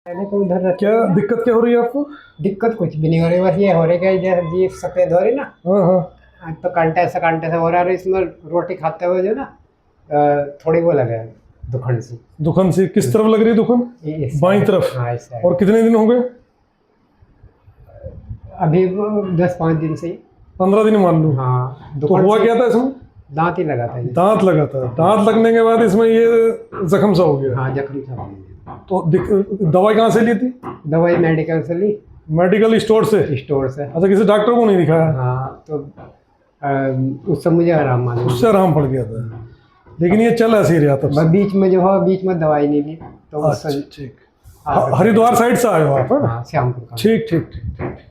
मैंने तो उधर रखा क्या है। दिक्कत क्या हो रही है आपको? दिक्कत कुछ भी नहीं हो रही, बस ये हो रही है जैसे जीभ सफेद हो रही ना। हाँ हाँ। आज तो कांटे से हो रहा है, और इसमें रोटी खाते हुए जो ना थोड़ी वो लगे है, दुखन सी। दुकान से किस तरफ लग रही है दुकान? इस बाईं साइड, तरफ। हाँ इस साइड। और कितने दिन हो गए? अभी वो 10-5 दिन से ही। 15 दिन मान लो। हाँ, तो दुखन हुआ सी। क्या था इसमें? दांत ही लगा था ये। दांत लगा था। दांत लगने के बाद इसमें ये जख्म सा हो गया। हाँ, जख्म था हो गया। तो दवाई कहाँ से ली थी? दवाई मेडिकल से ली, मेडिकल स्टोर से? स्टोर से। अच्छा, किसी डॉक्टर को नहीं दिखाया? हाँ तो उससे मुझे आराम मालूम उससे आराम पड़ गया था, लेकिन ये चल ऐसे ही रहा तब बस से। बीच में जो है, बीच में दवाई नहीं ली तो अच्छा उससे। ठीक। हाँ, हरिद्वार साइड से आए हो आप? हाँ? हाँ, श्यामपुर का। ठीक ठीक ठीक ठीक।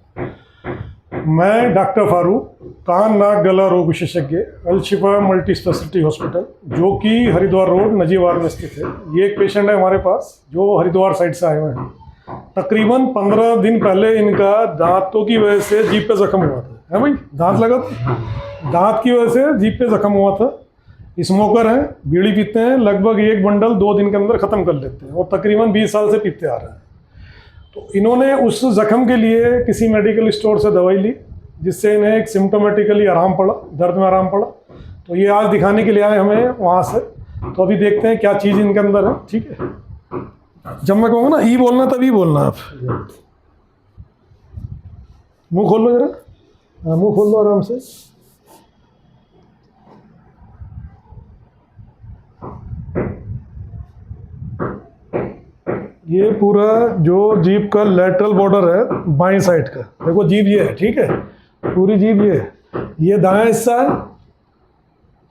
मैं डॉक्टर फारूक, कान नाक गला रोग विशेषज्ञ, अलशिफा मल्टी स्पेशलिटी हॉस्पिटल, जो कि हरिद्वार रोड नजीवार में स्थित है। ये एक पेशेंट है हमारे पास जो हरिद्वार साइड से आए हुए हैं। तकरीबन 15 दिन पहले इनका दांतों की वजह से जीभ पे जख्म हुआ था, है भाई? दांत लगा था, दांत की वजह से जीभ पे जख्म हुआ था। स्मोकर हैं, बीड़ी पीते हैं, लगभग एक बंडल 2 दिन के अंदर ख़त्म कर लेते हैं, और तकरीबन 20 साल से पीते आ रहे हैं। तो इन्होंने उस जख्म के लिए किसी मेडिकल स्टोर से दवाई ली, जिससे इन्हें एक सिम्टोमेटिकली आराम पड़ा, दर्द में आराम पड़ा। तो ये आज दिखाने के लिए आए हमें वहाँ से। तो अभी देखते हैं क्या चीज़ इनके अंदर है। ठीक है, जब मैं कहूँगा ना ई बोलना तभी बोलना आप। मुंह खोल लो जरा। हाँ, मुंह खोल लो आराम से। ये पूरा जो जीभ का लेटरल बॉर्डर है बाएं साइड का, देखो जीभ ये है, ठीक है? पूरी जीभ ये है, ये दायां हिस्सा है,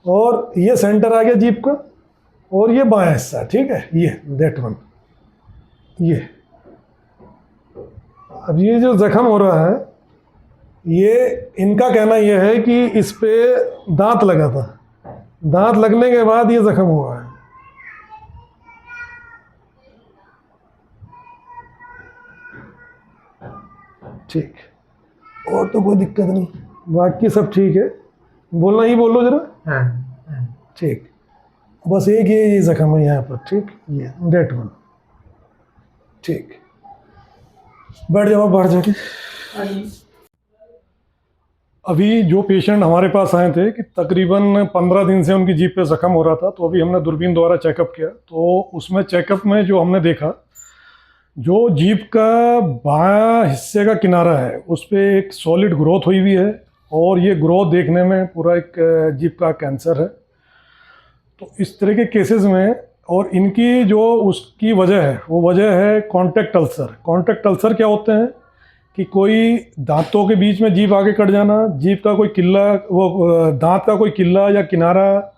और ये सेंटर आ गया जीभ का, और ये बायां हिस्सा, ठीक है? ये दैट वन, ये। अब ये जो जख्म हो रहा है, ये इनका कहना यह है कि इस पे दांत लगा था, दांत लगने के बाद ये जख्म हुआ है। ठीक, और तो कोई दिक्कत नहीं, बाकी सब ठीक है। बोलना ही बोलो जरा। हाँ, ठीक, बस एक ये जख्म है यहाँ पर, ठीक? ये डेट वन। ठीक, बैठ जाओ बाहर जाके। अभी जो पेशेंट हमारे पास आए थे कि तकरीबन 15 दिन से उनकी जीभ पे जख्म हो रहा था, तो अभी हमने दूरबीन द्वारा चेकअप किया। तो उसमें चेकअप में जो हमने देखा, जो जीभ का बायां हिस्से का किनारा है उस पर एक सॉलिड ग्रोथ हुई हुई है, और ये ग्रोथ देखने में पूरा एक जीभ का कैंसर है। तो इस तरह के केसेस में, और इनकी जो उसकी वजह है वो वजह है कॉन्टैक्ट अल्सर। कॉन्टैक्ट अल्सर क्या होते हैं कि कोई दांतों के बीच में जीभ आगे कट जाना, जीभ का कोई किल्ला, वो दांत का कोई किल्ला या किनारा,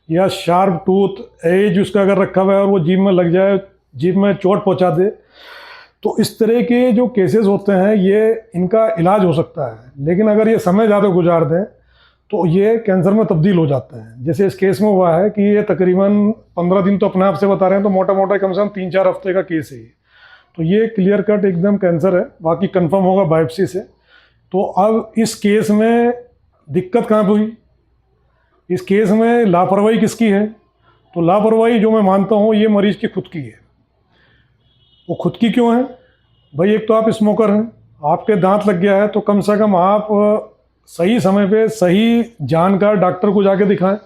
या शार्प टूथ एज उसका अगर रखा हुआ है और वो जीभ में लग जाए, जीभ में चोट पहुंचा दे, तो इस तरह के जो केसेस होते हैं ये इनका इलाज हो सकता है। लेकिन अगर ये समय ज़्यादा गुजार दें तो ये कैंसर में तब्दील हो जाते हैं। जैसे इस केस में हुआ है कि ये तकरीबन 15 दिन तो अपने आप से बता रहे हैं, तो मोटा मोटा कम से कम 3-4 हफ्ते का केस है ये। तो ये क्लियर कट एकदम कैंसर है, बाकी कंफर्म होगा बायोप्सी से। तो अब इस केस में दिक्कत कहाँ पे हुई? इस केस में लापरवाही किसकी है? तो लापरवाही जो मैं मानता हूँ ये मरीज की खुद की है। वो खुद की क्यों है भाई? एक तो आप स्मोकर हैं, आपके दांत लग गया है, तो कम से कम आप सही समय पे सही जानकार डॉक्टर को जाके दिखाएं।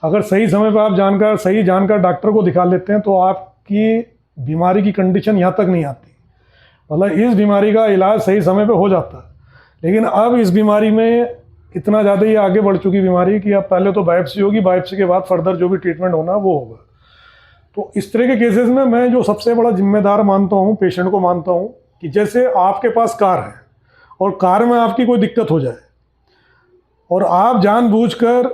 अगर सही समय पे आप सही जानकार डॉक्टर को दिखा लेते हैं तो आपकी बीमारी की कंडीशन यहाँ तक नहीं आती, मतलब इस बीमारी का इलाज सही समय पे हो जाता है। लेकिन अब इस बीमारी में इतना ज़्यादा ये आगे बढ़ चुकी बीमारी कि अब पहले तो बायोप्सी होगी, बायोप्सी के बाद फर्दर जो भी ट्रीटमेंट होना वो होगा। तो इस तरह के केसेस में मैं जो सबसे बड़ा जिम्मेदार मानता हूँ, पेशेंट को मानता हूँ, कि जैसे आपके पास कार है और कार में आपकी कोई दिक्कत हो जाए, और आप जानबूझकर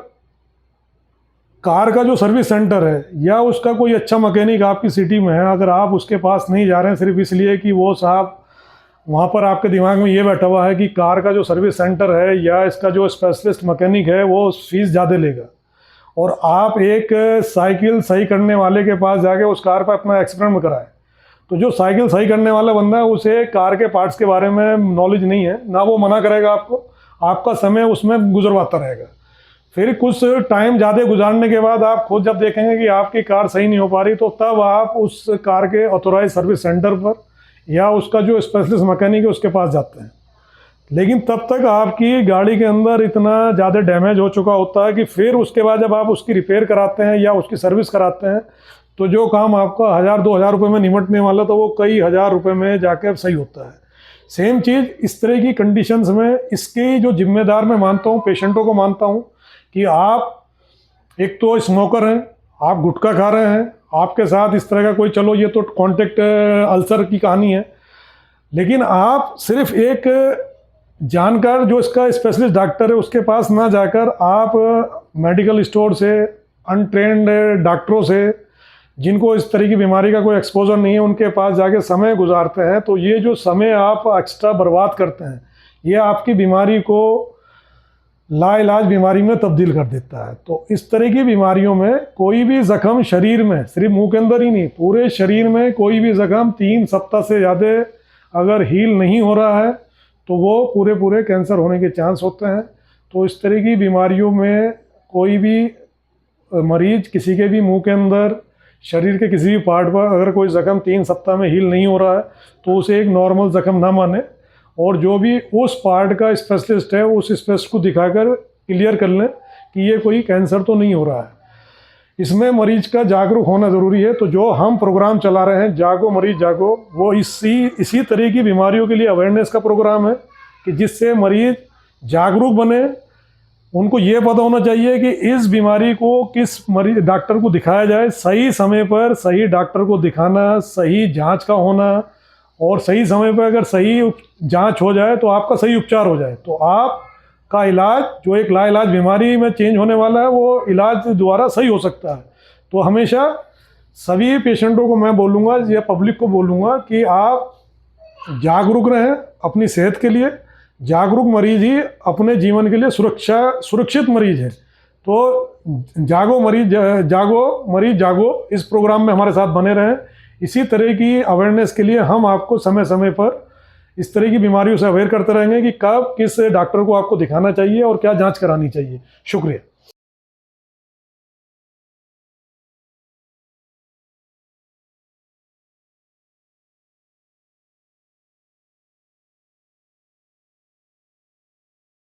कार का जो सर्विस सेंटर है या उसका कोई अच्छा मैकेनिक आपकी सिटी में है, अगर आप उसके पास नहीं जा रहे हैं सिर्फ इसलिए कि वो साहब वहाँ पर आपके दिमाग में ये बैठा हुआ है कि कार का जो सर्विस सेंटर है या इसका जो स्पेशलिस्ट मैकेनिक है वो फीस ज़्यादा लेगा, और आप एक साइकिल सही करने वाले के पास जाके उस कार पर अपना एक्सपेरिमेंट कराएं, तो जो साइकिल सही करने वाला बंदा है उसे कार के पार्ट्स के बारे में नॉलेज नहीं है ना, वो मना करेगा आपको, आपका समय उसमें गुजरवाता रहेगा। फिर कुछ टाइम ज़्यादा गुजारने के बाद आप खुद जब देखेंगे कि आपकी कार सही नहीं हो पा रही, तो तब आप उस कार के ऑथोराइज सर्विस सेंटर पर या उसका जो स्पेशलिस्ट मैकेनिक है उसके पास जाते हैं। लेकिन तब तक आपकी गाड़ी के अंदर इतना ज़्यादा डैमेज हो चुका होता है कि फिर उसके बाद जब आप उसकी रिपेयर कराते हैं या उसकी सर्विस कराते हैं तो जो काम आपका 1000-2000 रुपये में निमटने वाला तो वो कई हज़ार रुपये में जाकर सही होता है। सेम चीज़ इस तरह की कंडीशंस में इसकी जो जिम्मेदार मैं मानता हूँ, पेशेंटों को मानता हूँ कि आप एक तो स्मोकर हैं, आप गुटखा खा रहे हैं, आपके साथ इस तरह का कोई, चलो ये तो कॉन्टेक्ट अल्सर की कहानी है, लेकिन आप सिर्फ एक जानकार जो इसका स्पेशलिस्ट डॉक्टर है उसके पास ना जाकर आप मेडिकल स्टोर से, अनट्रेंड डॉक्टरों से जिनको इस तरह की बीमारी का कोई एक्सपोजर नहीं है उनके पास जाके समय गुजारते हैं, तो ये जो समय आप एक्स्ट्रा बर्बाद करते हैं ये आपकी बीमारी को लाइलाज बीमारी में तब्दील कर देता है। तो इस तरह की बीमारियों में कोई भी ज़ख्म शरीर में, सिर्फ मुंह के अंदर ही नहीं, पूरे शरीर में कोई भी ज़ख्म 3 सप्ताह से ज़्यादा अगर हील नहीं हो रहा है तो वो पूरे कैंसर होने के चांस होते हैं। तो इस तरह की बीमारियों में कोई भी मरीज किसी के भी मुंह के अंदर, शरीर के किसी भी पार्ट पर अगर कोई ज़ख्म 3 सप्ताह में हील नहीं हो रहा है तो उसे एक नॉर्मल ज़ख्म ना माने और जो भी उस पार्ट का स्पेशलिस्ट है उस स्पेशलिस्ट को दिखाकर क्लियर कर लें कि ये कोई कैंसर तो नहीं हो रहा है। इसमें मरीज का जागरूक होना ज़रूरी है। तो जो हम प्रोग्राम चला रहे हैं जागो मरीज जागो, वो इसी तरह की बीमारियों के लिए अवेयरनेस का प्रोग्राम है कि जिससे मरीज जागरूक बने, उनको ये पता होना चाहिए कि इस बीमारी को किस मरीज डॉक्टर को दिखाया जाए, सही समय पर सही डॉक्टर को दिखाना, सही जांच का होना और सही समय पर अगर सही जांच हो जाए तो आपका सही उपचार हो जाए तो आपका इलाज जो एक लाइलाज बीमारी में चेंज होने वाला है वो इलाज द्वारा सही हो सकता है। तो हमेशा सभी पेशेंटों को मैं बोलूँगा या पब्लिक को बोलूँगा कि आप जागरूक रहें अपनी सेहत के लिए। जागरूक मरीज ही अपने जीवन के लिए सुरक्षित मरीज है। तो जागो मरीज जागो इस प्रोग्राम में हमारे साथ बने रहें। इसी तरह की अवेयरनेस के लिए हम आपको समय समय पर इस तरह की बीमारियों से अवेयर करते रहेंगे कि कब किस डॉक्टर को आपको दिखाना चाहिए और क्या जांच करानी चाहिए। शुक्रिया।